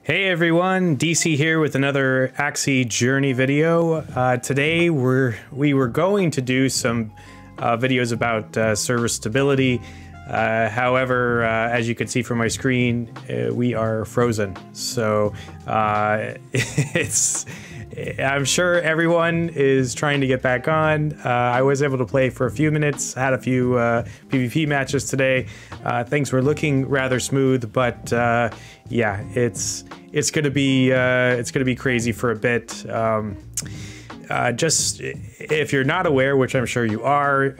Hey everyone, DC here with another Axie Journey video. Today we were going to do some videos about server stability. However, as you can see from my screen, we are frozen. So I'm sure everyone is trying to get back on. I was able to play for a few minutes, had a few PvP matches today. Things were looking rather smooth, but yeah, it's gonna be crazy for a bit. Just if you're not aware, which I'm sure you are,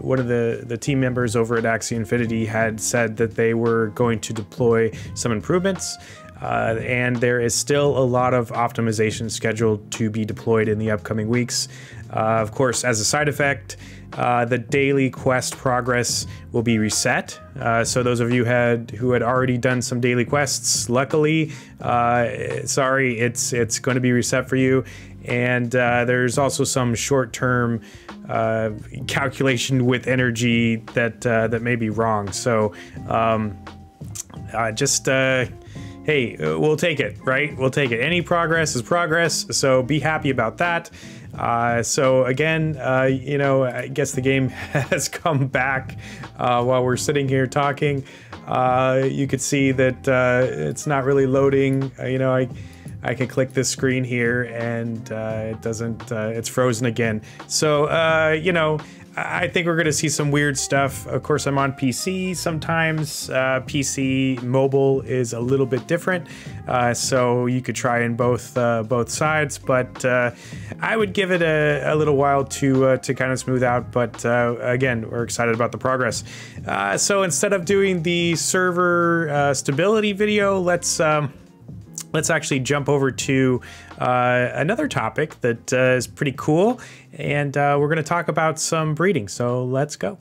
one of the team members over at Axie Infinity had said that they were going to deploy some improvements, and there is still a lot of optimization scheduled to be deployed in the upcoming weeks. Of course, as a side effect, the daily quest progress will be reset. So those of you who had already done some daily quests, luckily, sorry, it's going to be reset for you. And there's also some short-term calculation with energy that may be wrong. So hey, we'll take it, right? We'll take it. Any progress is progress, so be happy about that. So again, you know, I guess the game has come back while we're sitting here talking. You could see that it's not really loading. You know, I can click this screen here and it doesn't, it's frozen again. So, you know, I think we're gonna see some weird stuff. Of course, I'm on PC sometimes. PC mobile is a little bit different, so you could try in both sides. But I would give it a little while to kind of smooth out. But again, we're excited about the progress. So instead of doing the server stability video, let's actually jump over to another topic that is pretty cool, and we're going to talk about some breeding. So let's go.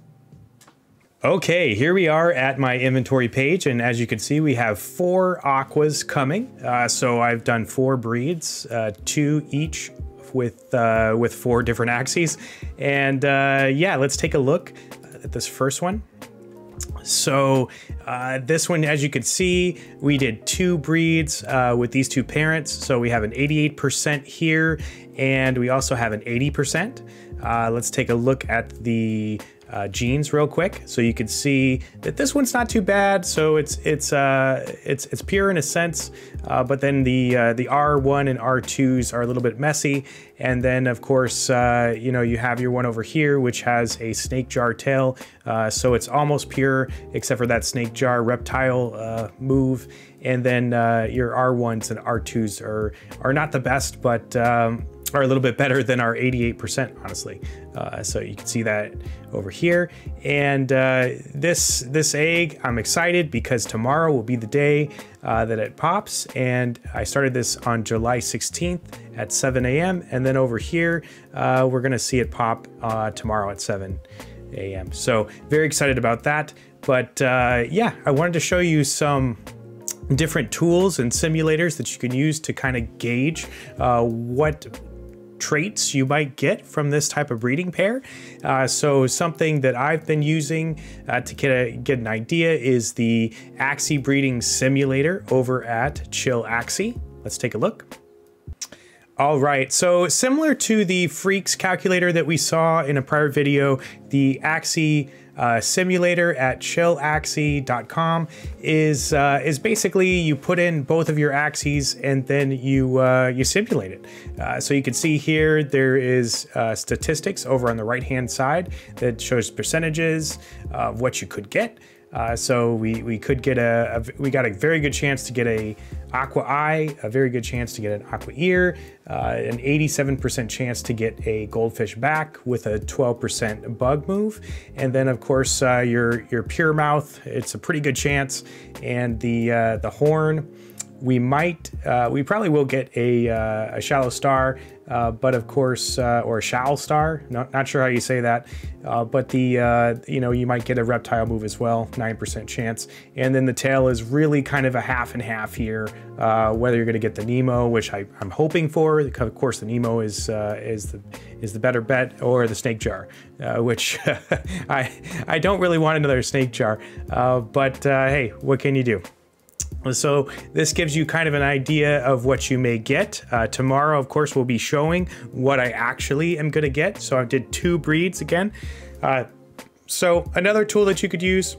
Okay, here we are at my inventory page, and as you can see, we have 4 aquas coming. So I've done 4 breeds, 2 each with 4 different axies, and yeah, let's take a look at this first one. So this one, as you can see, we did 2 breeds with these 2 parents. So we have an 88% here, and we also have an 80%. Let's take a look at the genes real quick. So you can see that this one's not too bad. So it's pure in a sense, but then the R1 and R2s are a little bit messy. And then of course, you know, you have your one over here, which has a snake jar tail. So it's almost pure, except for that snake jar reptile move. And then your R1s and R2s are not the best, but are a little bit better than our 88%, honestly. So you can see that over here. And this egg, I'm excited because tomorrow will be the day that it pops. And I started this on July 16th at 7 a.m. And then over here, we're gonna see it pop tomorrow at 7 a.m. So very excited about that. But yeah, I wanted to show you some different tools and simulators that you can use to kind of gauge what traits you might get from this type of breeding pair. So something that I've been using to get an idea is the Axie breeding simulator over at Chill Axie. Let's take a look. All right, so similar to the Freaks calculator that we saw in a prior video, the Axie simulator at chillaxie.com is basically you put in both of your axies and then you simulate it. So you can see here there is statistics over on the right hand side that shows percentages of what you could get. So we could get we got a very good chance to get a aqua eye, a very good chance to get an aqua ear, an 87% chance to get a goldfish back with a 12% bug move, and then of course your pure mouth, it's a pretty good chance, and the horn, we probably will get a shallow star, but of course, or a shall star, not sure how you say that, but you know, you might get a reptile move as well, 9% chance, and then the tail is really kind of a half and half here, whether you're going to get the Nemo, which I'm hoping for. Of course, the Nemo is the better bet, or the snake jar, which I don't really want another snake jar, but hey, what can you do? So this gives you kind of an idea of what you may get. Tomorrow, of course, we'll be showing what I actually am going to get. So I did 2 breeds again. So another tool that you could use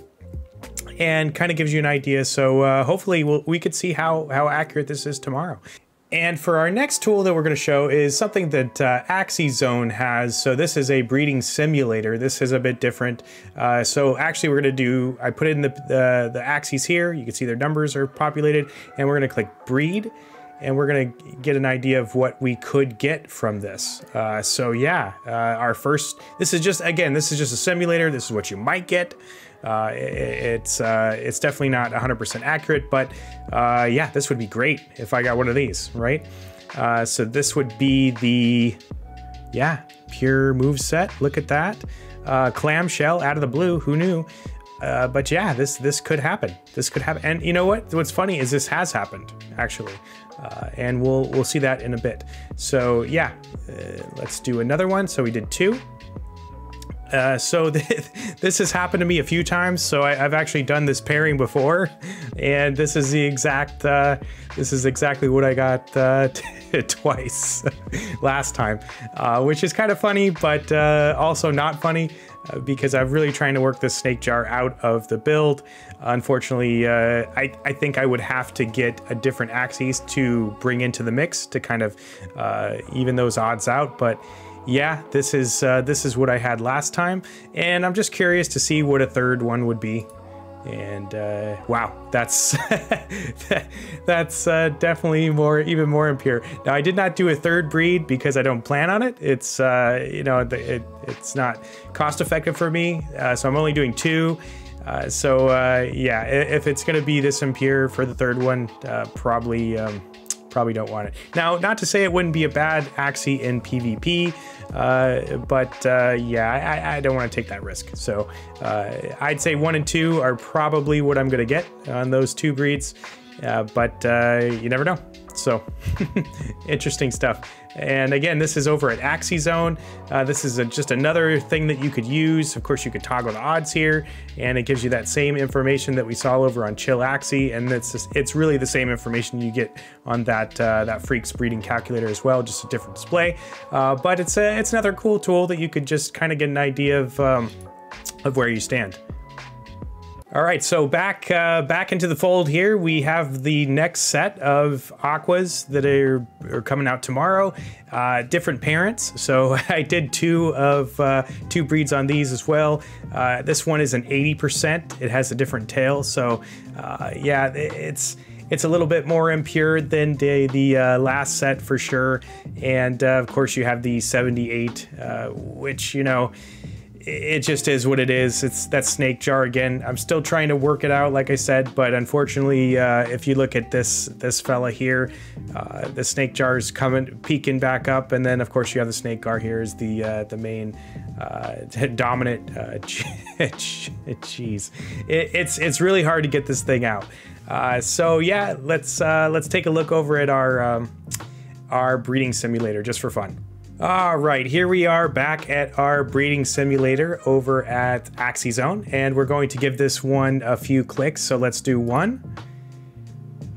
and kind of gives you an idea. So hopefully we could see how accurate this is tomorrow. And for our next tool that we're going to show is something that Axie Zone has. So this is a breeding simulator. This is a bit different. So actually we're going to do, I put in the Axies here. You can see their numbers are populated, and we're going to click breed, and we're going to get an idea of what we could get from this. So yeah, our first, this is just a simulator. This is what you might get. It's definitely not 100% accurate, but yeah, this would be great if I got one of these, right? So this would be the, yeah, pure move set. Look at that. Clamshell out of the blue, who knew? But yeah, this could happen. This could happen. And you know what? What's funny is this has happened, actually. And we'll see that in a bit. So yeah, let's do another one. So we did 2. So this has happened to me a few times. So I've actually done this pairing before, and this is the exact, this is exactly what I got twice last time, which is kind of funny, but also not funny because I'm really trying to work this snake jar out of the build. Unfortunately, I think I would have to get a different Axies to bring into the mix to kind of even those odds out, but yeah, this is what I had last time, and I'm just curious to see what a third one would be. And wow, that's that's definitely even more impure. Now I did not do a third breed because I don't plan on it. It's you know, it's not cost effective for me, so I'm only doing 2. So yeah, if it's gonna be this impure for the third one, probably don't want it. Now, not to say it wouldn't be a bad Axie in PvP, but yeah, I don't want to take that risk. So I'd say 1 and 2 are probably what I'm going to get on those 2 breeds, but you never know. So interesting stuff. And again, this is over at Axie Zone. This is just another thing that you could use. Of course, you could toggle the odds here, and it gives you that same information that we saw over on Chill Axie, and it's really the same information you get on that Freaks breeding calculator as well, just a different display. But it's another cool tool that you could just kind of get an idea of where you stand. All right, so back into the fold here. We have the next set of aquas that are coming out tomorrow. Different parents. So I did 2 breeds on these as well. This one is an 80%. It has a different tail. So yeah, it's a little bit more impure than the last set for sure. And of course you have the 78, which, you know, it just is what it is. It's that snake jar again. I'm still trying to work it out, like I said, but unfortunately, if you look at this fella here, the snake jar is peeking back up, and then of course you have the snake jar here is the main dominant cheese. It's really hard to get this thing out. So yeah, let's take a look over at our breeding simulator just for fun. All right, here we are back at our breeding simulator over at Axie Zone, and we're going to give this one a few clicks. So let's do 1.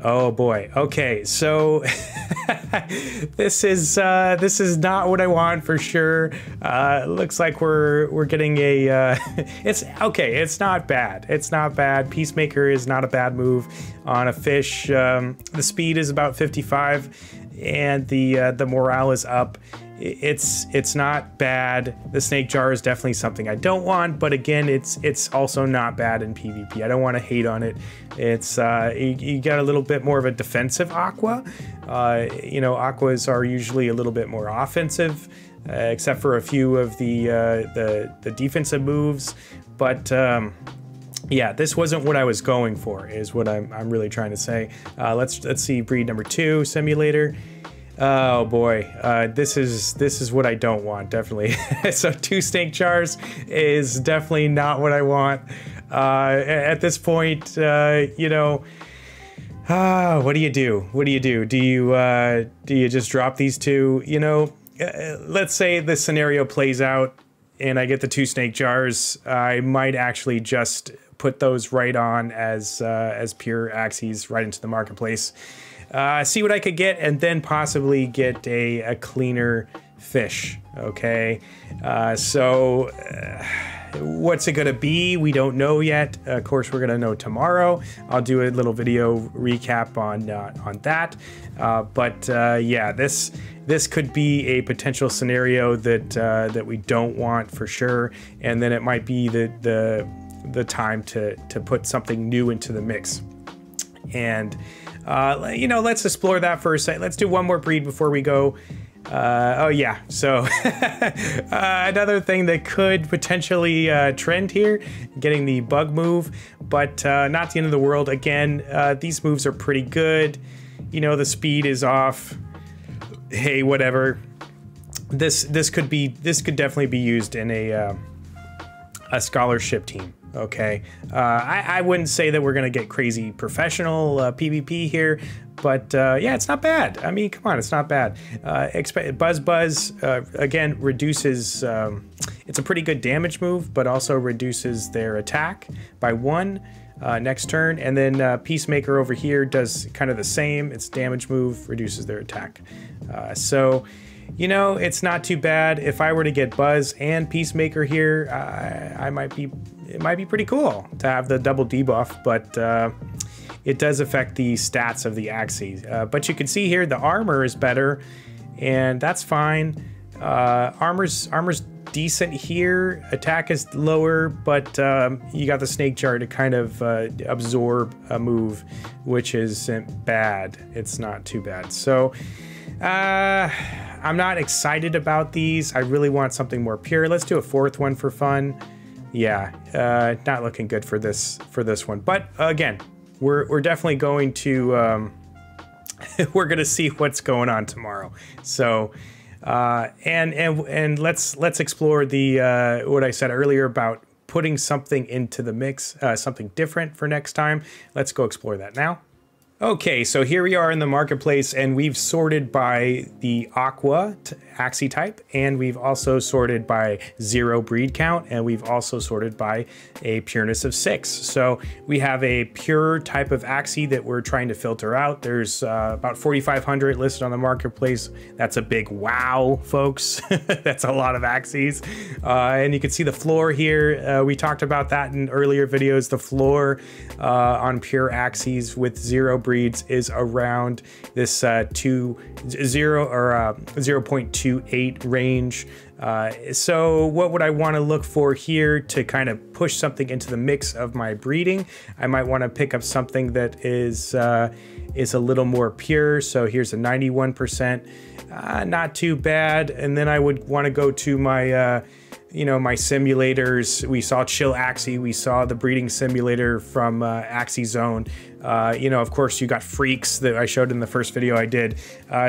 Oh boy. Okay, so this is not what I want for sure. Looks like we're getting a it's okay. It's not bad. It's not bad. Peacemaker is not a bad move on a fish. The speed is about 55, and the morale is up. It's not bad. The snake jar is definitely something I don't want, but again, it's also not bad in PvP. I don't want to hate on it. It's you got a little bit more of a defensive aqua. You know, aquas are usually a little bit more offensive, except for a few of the defensive moves. But yeah, this wasn't what I was going for, is what I'm really trying to say. Let's see, breed number 2 simulator. Oh boy, this is what I don't want, definitely. So 2 snake jars is definitely not what I want. At this point, you know, what do you do? What do you do? Do you just drop these 2? You know, let's say the scenario plays out and I get the 2 snake jars. I might actually just put those right on as pure Axies right into the marketplace. See what I could get, and then possibly get a cleaner fish. Okay, so what's it gonna be? We don't know yet. Of course, we're gonna know tomorrow. I'll do a little video recap on that. But yeah, this could be a potential scenario that we don't want for sure, and then it might be the time to put something new into the mix. And you know, let's explore that for a second. Let's do one more breed before we go. Oh yeah, so another thing that could potentially trend here, getting the bug move, but not the end of the world. Again, these moves are pretty good. You know, the speed is off. Hey, whatever. This could definitely be used in a scholarship team. Okay, I wouldn't say that we're gonna get crazy professional PvP here, but yeah, it's not bad. I mean, come on, it's not bad. Buzz again reduces. It's a pretty good damage move, but also reduces their attack by 1 next turn. And then Peacemaker over here does kind of the same. Its damage move reduces their attack. So, you know, it's not too bad. If I were to get Buzz and Peacemaker here, it might be pretty cool to have the double debuff, but it does affect the stats of the Axie. But you can see here the armor is better, and that's fine. Armor's decent here. Attack is lower, but you got the snake jar to kind of absorb a move, which isn't bad. It's not too bad. So I'm not excited about these. I really want something more pure. Let's do a 4th one for fun. Yeah, not looking good for this one. But again, we're definitely going to we're gonna see what's going on tomorrow. So and let's explore the what I said earlier about putting something into the mix, something different for next time. Let's go explore that now. Okay, so here we are in the marketplace, and we've sorted by the aqua Axie type, and we've also sorted by 0 breed count, and we've also sorted by a pureness of 6. So we have a pure type of Axie that we're trying to filter out. There's about 4,500 listed on the marketplace. That's a big wow, folks. That's a lot of Axies. And you can see the floor here. We talked about that in earlier videos. The floor on pure Axies with 0 breeds is around this 0.28 range. So what would I want to look for here to kind of push something into the mix of my breeding? I might want to pick up something that is a little more pure. So here's a 91%, not too bad. And then I would want to go to my you know, my simulators. We saw Chill Axie, we saw the breeding simulator from Axie Zone. You know, of course, you got Freaks that I showed in the first video I did.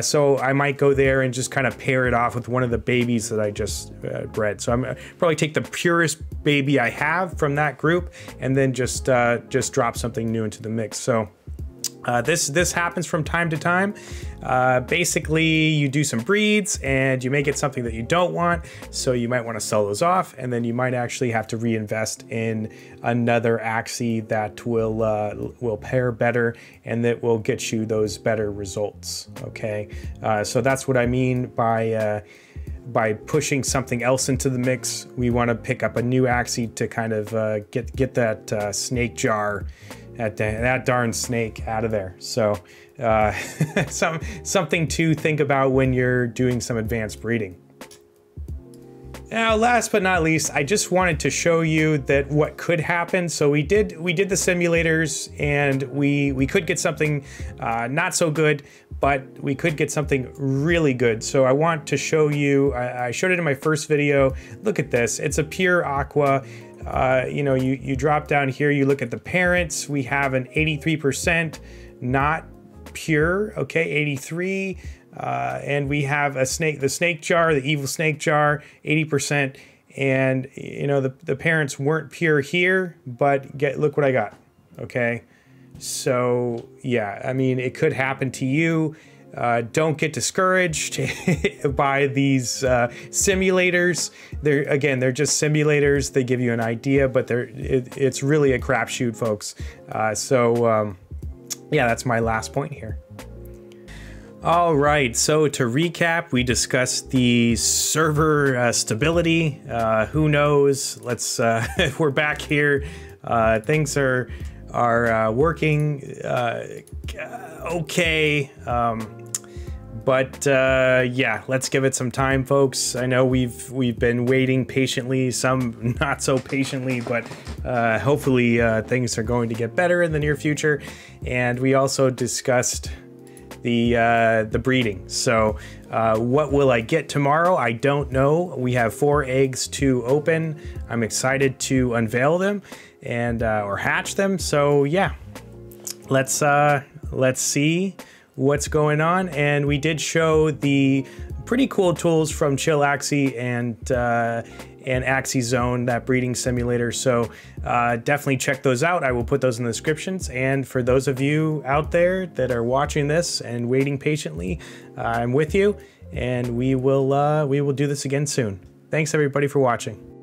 So I might go there and just kind of pair it off with one of the babies that I just bred. So I'm probably take the purest baby I have from that group and then just drop something new into the mix. So this happens from time to time. Basically, you do some breeds and you may get something that you don't want, so you might want to sell those off, and then you might actually have to reinvest in another Axie that will pair better and that will get you those better results. Okay, so that's what I mean by pushing something else into the mix. We want to pick up a new Axie to kind of get that snake jar, that darn snake out of there. So something to think about when you're doing some advanced breeding. Now, last but not least, I just wanted to show you that what could happen. So we did the simulators, and we could get something not so good, but we could get something really good. So I want to show you, I showed it in my first video. Look at this, it's a pure aqua. You know, you drop down here, you look at the parents, we have an 83% not pure, okay, 83, and we have the snake jar, the evil snake jar, 80%, and you know, the parents weren't pure here, but look what I got, okay? So yeah, I mean, it could happen to you. don't get discouraged by these simulators. They're just simulators. They give you an idea, but it's really a crapshoot, folks. Yeah, that's my last point here. All right, so to recap, we discussed the server stability. Who knows? We're back here. Things are working okay. Yeah, let's give it some time, folks. I know we've been waiting patiently, some not so patiently, but hopefully things are going to get better in the near future. And we also discussed the breeding. So what will I get tomorrow? I don't know. We have 4 eggs to open. I'm excited to unveil them and or hatch them. So yeah, let's see what's going on. And we did show the pretty cool tools from Chill Axie and Axie Zone, that breeding simulator. So definitely check those out. I will put those in the descriptions. And for those of you out there that are watching this and waiting patiently, I'm with you, and we will do this again soon. Thanks everybody for watching.